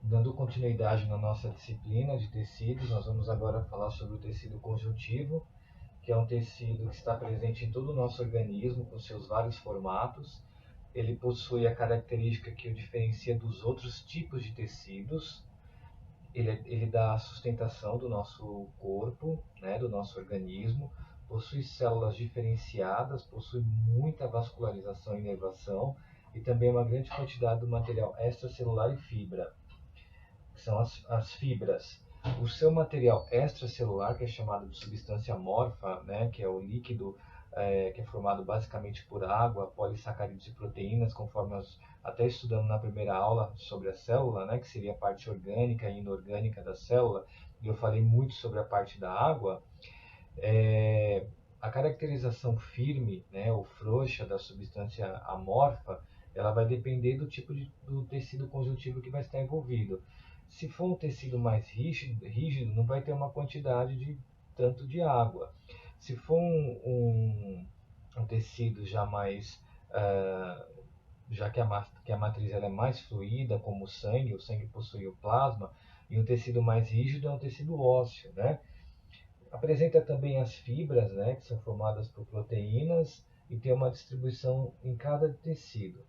Dando continuidade na nossa disciplina de tecidos, nós vamos agora falar sobre o tecido conjuntivo, que é um tecido que está presente em todo o nosso organismo, com seus vários formatos. Ele possui a característica que o diferencia dos outros tipos de tecidos. Ele dá a sustentação do nosso corpo, né, do nosso organismo, possui células diferenciadas, possui muita vascularização e inervação, e também uma grande quantidade do material extracelular e fibra, que são as fibras. O seu material extracelular, que é chamado de substância amorfa, né, que é o líquido que é formado basicamente por água, polissacarídeos e proteínas, conforme nós até estudamos na primeira aula sobre a célula, né, que seria a parte orgânica e inorgânica da célula, e eu falei muito sobre a parte da água. A caracterização firme, né, ou frouxa da substância amorfa, ela vai depender do tipo do tecido conjuntivo que vai estar envolvido. Se for um tecido mais rígido, não vai ter uma quantidade de tanto de água. Se for um tecido já mais, já que a matriz ela é mais fluida, como o sangue possui o plasma, e um tecido mais rígido é um tecido ósseo, né? Apresenta também as fibras, né, que são formadas por proteínas e tem uma distribuição em cada tecido.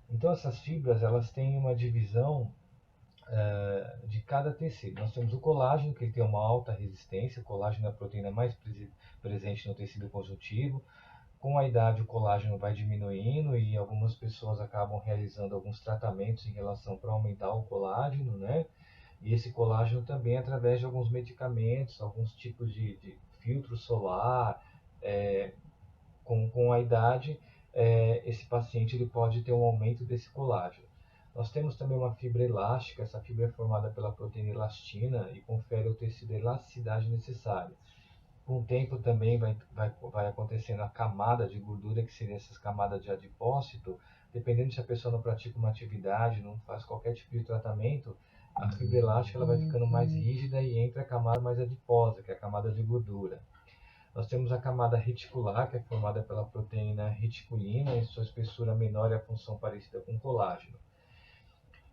Então essas fibras elas têm uma divisão de cada tecido. Nós temos o colágeno, que ele tem uma alta resistência. O colágeno é a proteína mais presente no tecido conjuntivo. Com a idade, o colágeno vai diminuindo e algumas pessoas acabam realizando alguns tratamentos em relação para aumentar o colágeno, né? E esse colágeno também através de alguns medicamentos, alguns tipos de filtro solar. É, com a idade, esse paciente ele pode ter um aumento desse colágeno. Nós temos também uma fibra elástica. Essa fibra é formada pela proteína elastina e confere ao tecido a elasticidade necessária. Com o tempo também vai acontecendo a camada de gordura, que seria essas camadas de adipócito. Dependendo se a pessoa não pratica uma atividade, não faz qualquer tipo de tratamento, a fibra elástica ela vai ficando mais rígida e entra a camada mais adiposa, que é a camada de gordura. Nós temos a camada reticular, que é formada pela proteína reticulina, e sua espessura menor e a função parecida com colágeno.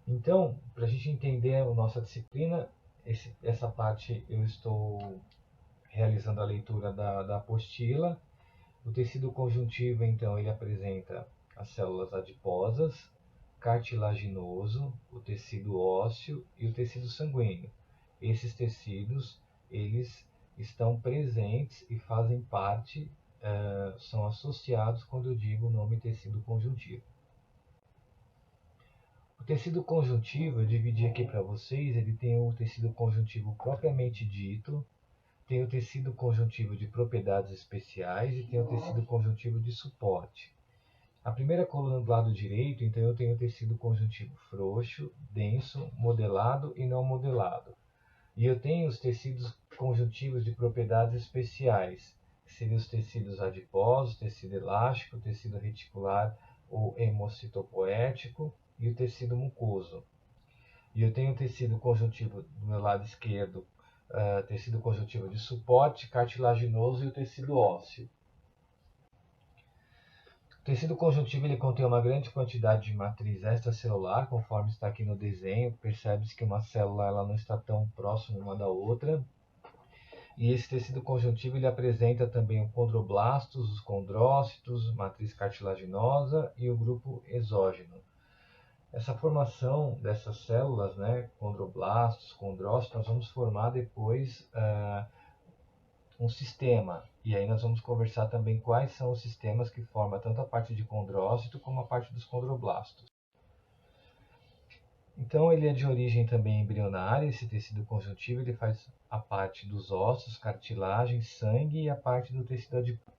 Então, para a gente entender a nossa disciplina, essa parte eu estou realizando a leitura da apostila. O tecido conjuntivo, então, ele apresenta as células adiposas, cartilaginoso, o tecido ósseo e o tecido sanguíneo. Esses tecidos, eles estão presentes e fazem parte, são associados quando eu digo o nome tecido conjuntivo. O tecido conjuntivo, eu dividi aqui para vocês, ele tem o tecido conjuntivo propriamente dito, tem o tecido conjuntivo de propriedades especiais e tem o tecido conjuntivo de suporte. A primeira coluna do lado direito, então eu tenho o tecido conjuntivo frouxo, denso, modelado e não modelado. E eu tenho os tecidos conjuntivos de propriedades especiais, que seriam os tecidos adiposos, tecido elástico, tecido reticular ou hemocitopoético e o tecido mucoso. E eu tenho o tecido conjuntivo do meu lado esquerdo, tecido conjuntivo de suporte, cartilaginoso e o tecido ósseo. O tecido conjuntivo ele contém uma grande quantidade de matriz extracelular, conforme está aqui no desenho. Percebe-se que uma célula ela não está tão próxima uma da outra. E esse tecido conjuntivo ele apresenta também os condroblastos, os condrócitos, matriz cartilaginosa e o grupo exógeno. Essa formação dessas células, né, condroblastos, condrócitos, nós vamos formar depois um sistema. E aí nós vamos conversar também quais são os sistemas que formam tanto a parte de condrócito como a parte dos condroblastos. Então ele é de origem também embrionária. Esse tecido conjuntivo ele faz a parte dos ossos, cartilagem, sangue e a parte do tecido adiposo.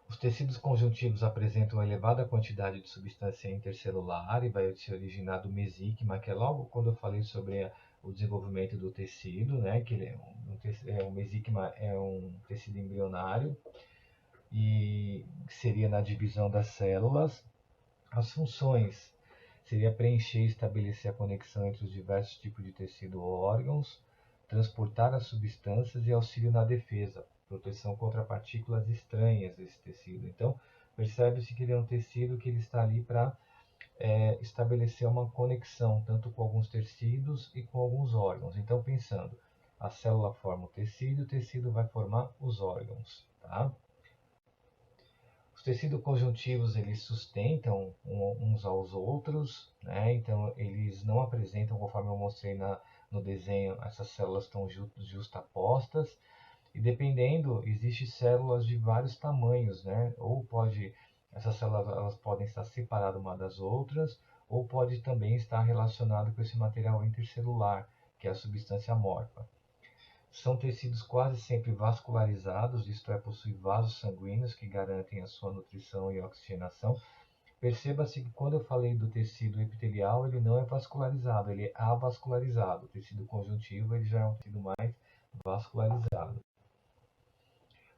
Os tecidos conjuntivos apresentam uma elevada quantidade de substância intercelular e vai se originar do mesíquima, que é logo quando eu falei sobre o desenvolvimento do tecido, né? Que ele o mesíquima é um tecido embrionário e seria na divisão das células. As funções seria preencher e estabelecer a conexão entre os diversos tipos de tecido ou órgãos, transportar as substâncias e auxílio na defesa, proteção contra partículas estranhas desse tecido. Então, percebe-se que ele é um tecido que ele está ali para estabelecer uma conexão tanto com alguns tecidos e com alguns órgãos. Então, pensando, a célula forma o tecido vai formar os órgãos. Tá? Os tecidos conjuntivos eles sustentam uns aos outros, né? Então eles não apresentam, conforme eu mostrei no desenho, essas células estão justapostas, e dependendo, existem células de vários tamanhos, né? Essas células elas podem estar separadas uma das outras, ou pode também estar relacionado com esse material intercelular, que é a substância amorfa. São tecidos quase sempre vascularizados, isto é, possuem vasos sanguíneos que garantem a sua nutrição e oxigenação. Perceba-se que quando eu falei do tecido epitelial, ele não é vascularizado, ele é avascularizado. O tecido conjuntivo ele já é um tecido mais vascularizado.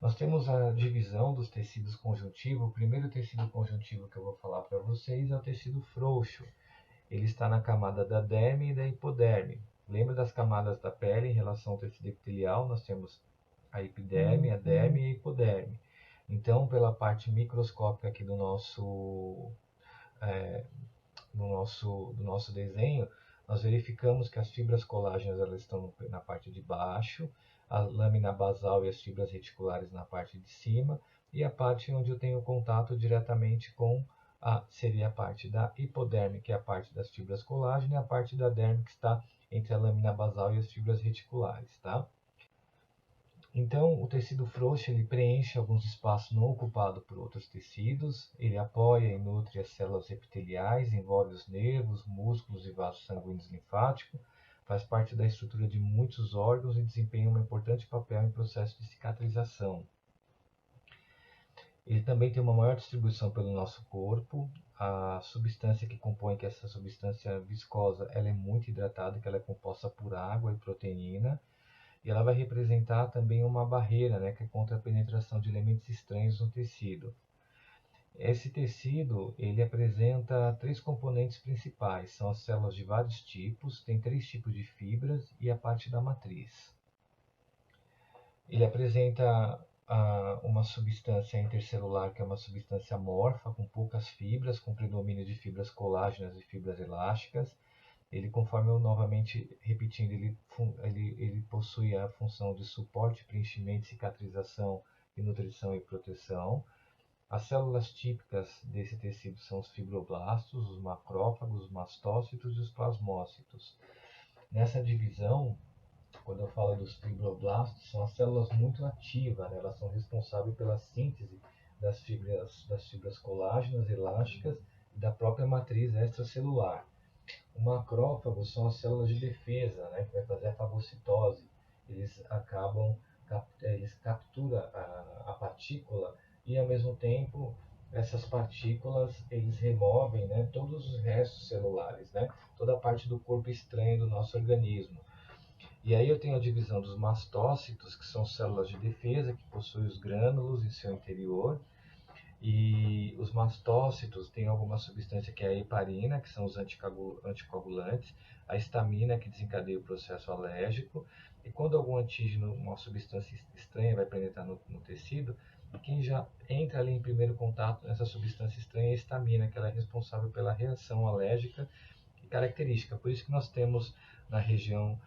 Nós temos a divisão dos tecidos conjuntivos. O primeiro tecido conjuntivo que eu vou falar para vocês é o tecido frouxo. Ele está na camada da derme e da hipoderme. Lembra das camadas da pele em relação ao tecido epitelial? Nós temos a epiderme, a derme e a hipoderme. Então, pela parte microscópica aqui do nosso do nosso desenho, nós verificamos que as fibras colágenas elas estão na parte de baixo, a lâmina basal e as fibras reticulares na parte de cima, e a parte onde eu tenho contato diretamente com seria a parte da hipoderme, que é a parte das fibras colágenas, e a parte da derme que está entre a lâmina basal e as fibras reticulares, tá? Então, o tecido frouxo ele preenche alguns espaços não ocupados por outros tecidos, ele apoia e nutre as células epiteliais, envolve os nervos, músculos e vasos sanguíneos linfáticos, faz parte da estrutura de muitos órgãos e desempenha um importante papel em processo de cicatrização. Ele também tem uma maior distribuição pelo nosso corpo. A substância que compõe, que é essa substância viscosa, ela é muito hidratada, que ela é composta por água e proteína. E ela vai representar também uma barreira, né, que é contra a penetração de elementos estranhos no tecido. Esse tecido ele apresenta três componentes principais, são as células de vários tipos, tem três tipos de fibras e a parte da matriz. Ele apresenta uma substância intercelular que é uma substância amorfa, com poucas fibras, com predomínio de fibras colágenas e fibras elásticas. Ele, conforme eu novamente repetindo, ele possui a função de suporte, preenchimento, cicatrização e nutrição e proteção. As células típicas desse tecido são os fibroblastos, os macrófagos, os mastócitos e os plasmócitos. Nessa divisão, quando eu falo dos fibroblastos, são as células muito ativas, né? Elas são responsáveis pela síntese das fibras colágenas elásticas e da própria matriz extracelular. O macrófago são as células de defesa, né, que vai fazer a fagocitose. Eles capturam a partícula e, ao mesmo tempo, essas partículas eles removem, né, todos os restos celulares, né, toda a parte do corpo estranho do nosso organismo. E aí eu tenho a divisão dos mastócitos, que são células de defesa que possuem os grânulos em seu interior. E os mastócitos têm alguma substância que é a heparina, que são os anticoagulantes, a histamina, que desencadeia o processo alérgico, e quando algum antígeno, uma substância estranha, vai penetrar no tecido, quem já entra ali em primeiro contato nessa substância estranha é a histamina, que ela é responsável pela reação alérgica e característica. Por isso que nós temos na região,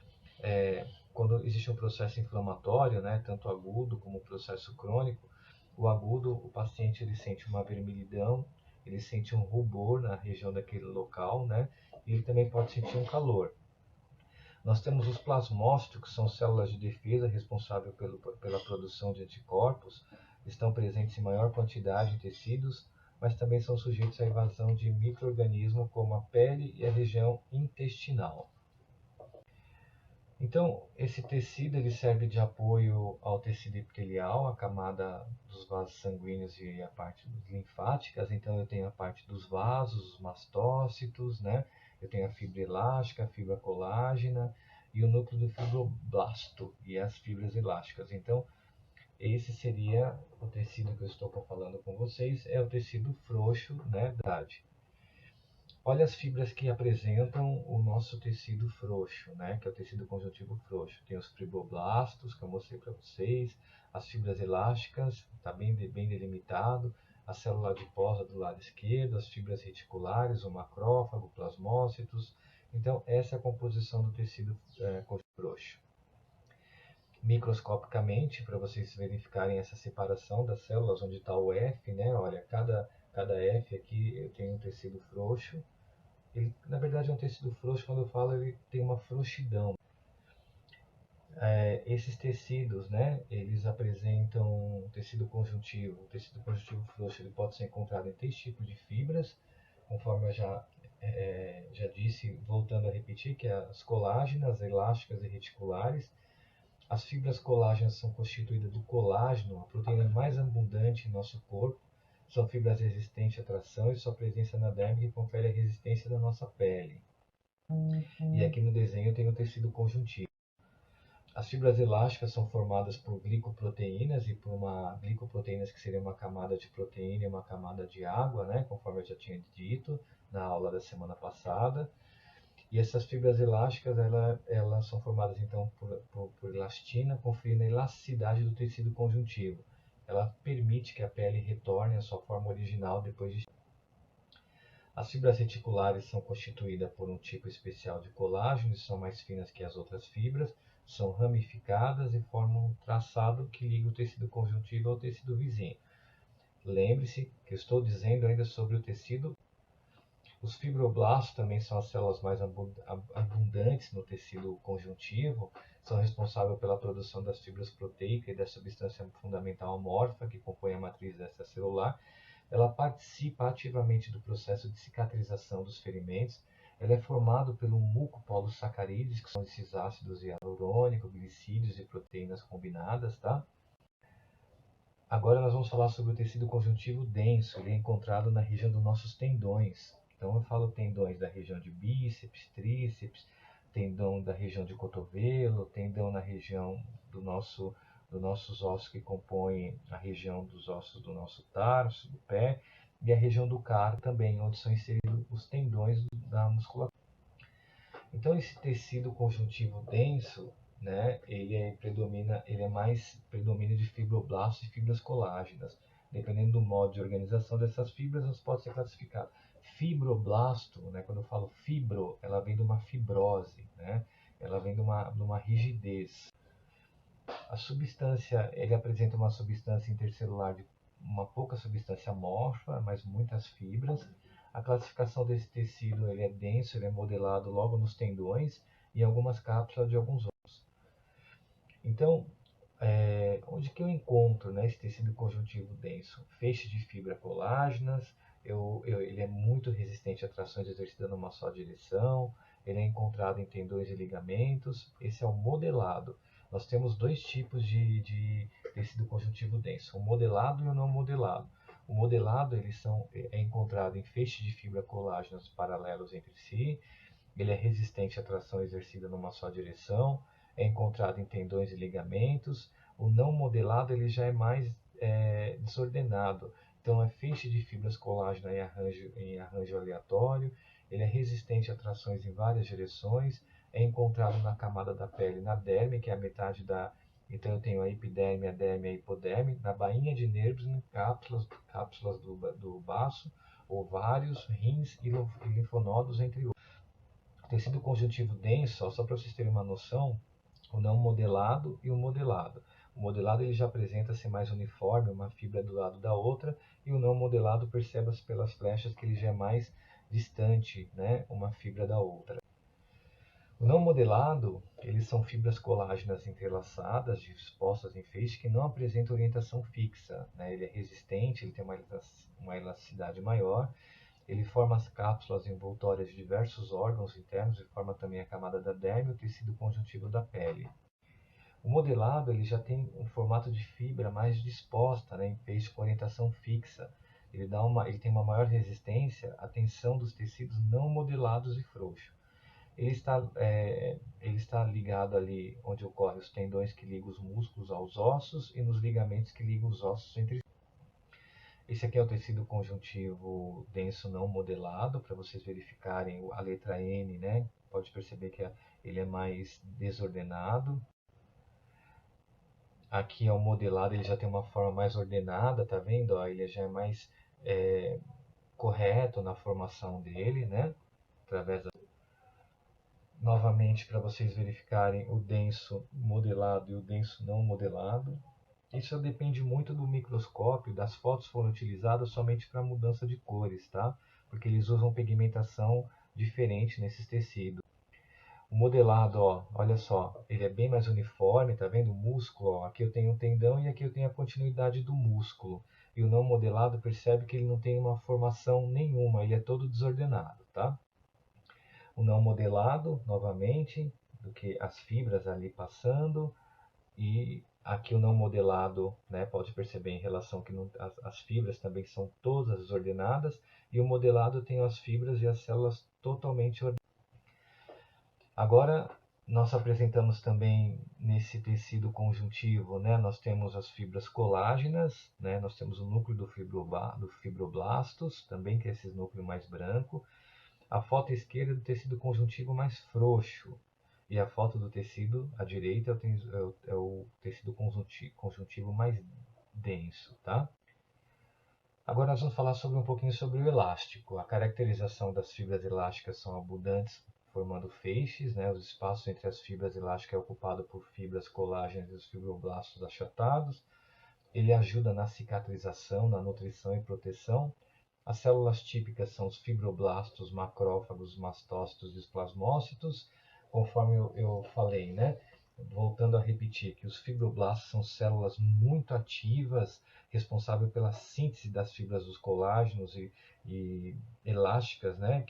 quando existe um processo inflamatório, né, tanto agudo como processo crônico, o agudo, o paciente ele sente uma vermelhidão, ele sente um rubor na região daquele local, né? E ele também pode sentir um calor. Nós temos os plasmócitos, que são células de defesa responsáveis pela produção de anticorpos, estão presentes em maior quantidade em tecidos, mas também são sujeitos à invasão de micro-organismos como a pele e a região intestinal. Então, esse tecido ele serve de apoio ao tecido epitelial, a camada dos vasos sanguíneos e a parte linfáticas. Então, eu tenho a parte dos vasos, os mastócitos, né? Eu tenho a fibra elástica, a fibra colágena e o núcleo do fibroblasto e as fibras elásticas. Então, esse seria o tecido que eu estou falando com vocês, é o tecido frouxo, né? Olha as fibras que apresentam o nosso tecido frouxo, né? Que é o tecido conjuntivo frouxo. Tem os fibroblastos, que eu mostrei para vocês, as fibras elásticas, está bem delimitado, a célula adiposa do lado esquerdo, as fibras reticulares, o macrófago, plasmócitos. Então, essa é a composição do tecido frouxo. Microscopicamente, para vocês verificarem essa separação das células, onde está o F, né? Olha, cada F aqui eu tenho um tecido frouxo. Ele, na verdade, é um tecido frouxo, quando eu falo, ele tem uma frouxidão. Esses tecidos, né, eles apresentam tecido conjuntivo. O tecido conjuntivo frouxo ele pode ser encontrado em 3 tipos de fibras, conforme eu já disse, voltando a repetir, que é as colágenas, elásticas e reticulares. As fibras colágenas são constituídas do colágeno, a proteína mais abundante em nosso corpo. São fibras resistentes à tração e sua presença na derme confere a resistência da nossa pele. E aqui no desenho tem o tecido conjuntivo. As fibras elásticas são formadas por glicoproteínas e por glicoproteínas que seria uma camada de proteína e uma camada de água, né, conforme eu já tinha dito na aula da semana passada. E essas fibras elásticas elas são formadas então por elastina, conferindo a elasticidade do tecido conjuntivo. Ela permite que a pele retorne à sua forma original depois de... As fibras reticulares são constituídas por um tipo especial de colágeno e são mais finas que as outras fibras, são ramificadas e formam um traçado que liga o tecido conjuntivo ao tecido vizinho. Lembre-se que eu estou dizendo ainda sobre o tecido. Os fibroblastos também são as células mais abundantes no tecido conjuntivo, são responsáveis pela produção das fibras proteicas e da substância fundamental amorfa que compõe a matriz dessa celular. Ela participa ativamente do processo de cicatrização dos ferimentos. Ela é formada pelo mucopolissacarídeos, que são esses ácidos hialurônicos, glicídios e proteínas combinadas, tá? Agora nós vamos falar sobre o tecido conjuntivo denso. Ele é encontrado na região dos nossos tendões. Então eu falo tendões da região de bíceps, tríceps, tendão da região de cotovelo, tendão na região dos nossos ossos que compõem a região dos ossos do nosso tarso, do pé, e a região do car também, onde são inseridos os tendões da musculatura. Então esse tecido conjuntivo denso, né, ele é mais predomínio de fibroblastos e fibras colágenas. Dependendo do modo de organização dessas fibras, elas podem ser classificadas. Fibroblasto, né, quando eu falo fibro, ela vem de uma fibrose, né, ela vem de uma rigidez. A substância, ele apresenta uma substância intercelular de uma pouca substância amorfa, mas muitas fibras. A classificação desse tecido ele é denso, ele é modelado logo nos tendões e em algumas cápsulas de alguns ossos. Então, onde que eu encontro, né, esse tecido conjuntivo denso? Feixe de fibra colágenas, ele é muito resistente a trações exercidas numa só direção, ele é encontrado em tendões e ligamentos. Esse é o modelado. Nós temos 2 tipos de tecido conjuntivo denso, o modelado e o não modelado. O modelado é encontrado em feixes de fibra colágenas paralelos entre si, ele é resistente à tração exercida numa só direção, é encontrado em tendões e ligamentos. O não modelado ele já é mais desordenado, então é feixe de fibras colágeno em arranjo aleatório, ele é resistente a trações em várias direções, é encontrado na camada da pele, na derme, que é a metade da... Então eu tenho a epiderme, a derme e a hipoderme, na bainha de nervos, em cápsulas do baço, ovários, rins e linfonodos, entre outros. O tecido conjuntivo denso, só para vocês terem uma noção, o não modelado e o modelado. O modelado ele já apresenta-se mais uniforme, uma fibra do lado da outra, e o não modelado perceba-se pelas flechas que ele já é mais distante, né, uma fibra da outra. O não modelado, eles são fibras colágenas entrelaçadas, dispostas em feixe, que não apresentam orientação fixa, né? Ele é resistente, ele tem uma elasticidade maior, ele forma as cápsulas envoltórias de diversos órgãos internos e forma também a camada da derme e o tecido conjuntivo da pele. O modelado ele já tem um formato de fibra mais disposta, né, em feixe com orientação fixa. Ele tem uma maior resistência à tensão dos tecidos não modelados e frouxos. Ele está ligado ali onde ocorrem os tendões que ligam os músculos aos ossos e nos ligamentos que ligam os ossos entre si. Esse aqui é o tecido conjuntivo denso não modelado, para vocês verificarem a letra N, né? Pode perceber que ele é mais desordenado. Aqui é o modelado, ele já tem uma forma mais ordenada, tá vendo? Ó, ele já é mais correto na formação dele, né? Através novamente para vocês verificarem o denso modelado e o denso não modelado. Isso depende muito do microscópio, das fotos foram utilizadas somente para mudança de cores, tá? Porque eles usam pigmentação diferente nesses tecidos. O modelado, ó, olha só, ele é bem mais uniforme, tá vendo? O músculo, ó, aqui eu tenho um tendão e aqui eu tenho a continuidade do músculo. E o não modelado percebe que ele não tem uma formação nenhuma, ele é todo desordenado, tá? O não modelado, novamente, do que as fibras ali passando, e aqui o não modelado, né, pode perceber em relação que não, as fibras também são todas desordenadas, e o modelado tem as fibras e as células totalmente ordenadas. Agora, nós apresentamos também nesse tecido conjuntivo, né, nós temos as fibras colágenas, né, nós temos o núcleo do fibroblastos, também que é esse núcleo mais branco, a foto esquerda do tecido conjuntivo mais frouxo, e a foto do tecido à direita é o tecido conjuntivo mais denso, tá? Agora nós vamos falar um pouquinho sobre o elástico. A caracterização das fibras elásticas são abundantes, formando feixes, né? Os espaços entre as fibras elásticas é ocupado por fibras colágenas e os fibroblastos achatados. Ele ajuda na cicatrização, na nutrição e proteção. As células típicas são os fibroblastos, macrófagos, mastócitos e os plasmócitos, conforme eu falei, né? Voltando a repetir que os fibroblastos são células muito ativas, responsáveis pela síntese das fibras dos colágenos e elásticas, né?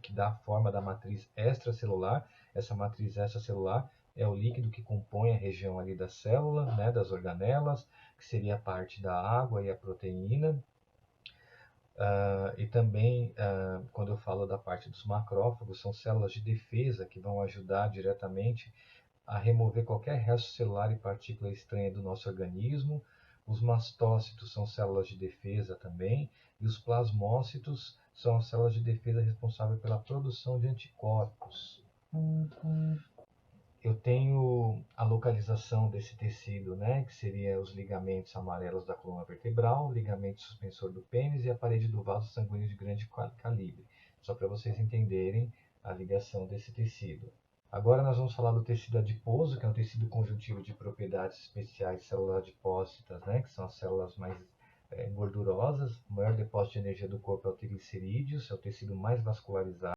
Que dá a forma da matriz extracelular. Essa matriz extracelular é o líquido que compõe a região ali da célula, né? Das organelas, que seria a parte da água e a proteína. E também, quando eu falo da parte dos macrófagos, são células de defesa que vão ajudar diretamente a remover qualquer resto celular e partícula estranha do nosso organismo. Os mastócitos são células de defesa também, e os plasmócitos são as células de defesa responsáveis pela produção de anticorpos. Eu tenho a localização desse tecido, né, que seria os ligamentos amarelos da coluna vertebral, ligamento suspensor do pênis e a parede do vaso sanguíneo de grande calibre, só para vocês entenderem a ligação desse tecido. Agora nós vamos falar do tecido adiposo, que é um tecido conjuntivo de propriedades especiais células adipócitas, né, que são as células mais gordurosas. O maior depósito de energia do corpo é o triglicerídeos, é o tecido mais vascularizado.